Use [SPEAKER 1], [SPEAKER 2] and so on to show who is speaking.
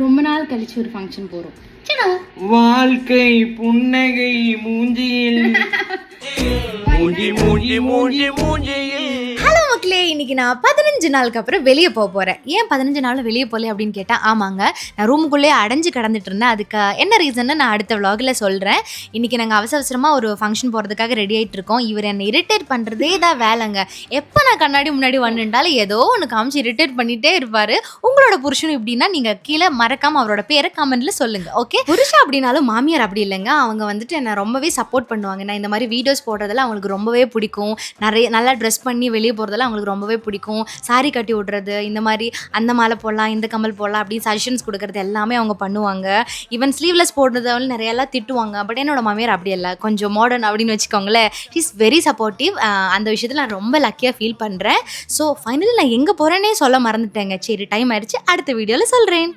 [SPEAKER 1] ரொம்ப நாள் கழிச்சு ஒரு ஃபங்க்ஷன் போறோம்.
[SPEAKER 2] வாழ்க்கை புன்னகை மூஞ்சியில்
[SPEAKER 3] ஹலோ மக்களே, இன்னைக்கு நான் 15 நாளுக்கு அப்புறம் வெளியே போகிறேன். ஏன் 15 நாள் வெளியே போகல அப்படின்னு கேட்டால், ஆமாங்க, நான் ரூமுக்குள்ளேயே அடைஞ்சு கிடந்துட்டு இருந்தேன். அதுக்கு என்ன ரீசன்னு நான் அடுத்த vlogல சொல்கிறேன். இன்றைக்கி நாங்கள் அவசரமாக ஒரு ஃபங்க்ஷன் போகிறதுக்காக ரெடி ஆகிட்டு இருக்கோம். இவர் என்னை இரிட்டேட் பண்ணுறதே தான் வேலைங்க. எப்போ நான் கண்ணாடி முன்னாடி வந்துட்டாலும் ஏதோ ஒன்று காமிச்சு இரிட்டேட் பண்ணிகிட்டே இருப்பார். உங்களோட புருஷன் இப்படின்னா நீங்கள் கீழே மறக்காமல் அவரோட பேரை கமெண்ட்டில் சொல்லுங்கள். ஓகே, புருஷன் அப்படின்னாலும் மாமியார் அப்படி இல்லைங்க. அவங்க வந்துட்டு என்னை ரொம்பவே சப்போர்ட் பண்ணுவாங்க. நான் இந்த மாதிரி வீடியோஸ் போடுறதெல்லாம் அவங்களுக்கு ரொம்பவே பிடிக்கும். நல்லா ட்ரெஸ் பண்ணி வெளியே போகிறதெல்லாம் அவங்களுக்கு ரொம்பவே பிடிக்கும். சாரி கட்டி விடுறது, இந்த மாதிரி அந்த மாலை போடலாம், இந்த கமல் போடலாம் அப்படின்னு சஜஷன்ஸ் கொடுக்குறது எல்லாமே அவங்க பண்ணுவாங்க. ஈவன் ஸ்லீவ்லெஸ் போடுறதால நிறையெல்லாம் திட்டுவாங்க. பட் என்னோட மாமியார் அப்படி இல்லை, கொஞ்சம் மாடர்ன் அப்படின்னு வச்சுக்கோங்களேன். She is very supportive. அந்த விஷயத்தில் நான் ரொம்ப லக்கியாக ஃபீல் பண்ணுறேன். ஸோ ஃபைனலி நான் எங்கே போகிறேன்னே சொல்ல மறந்துட்டேங்க. சரி, டைம் ஆயிடுச்சு, அடுத்த வீடியோவில் சொல்கிறேன்.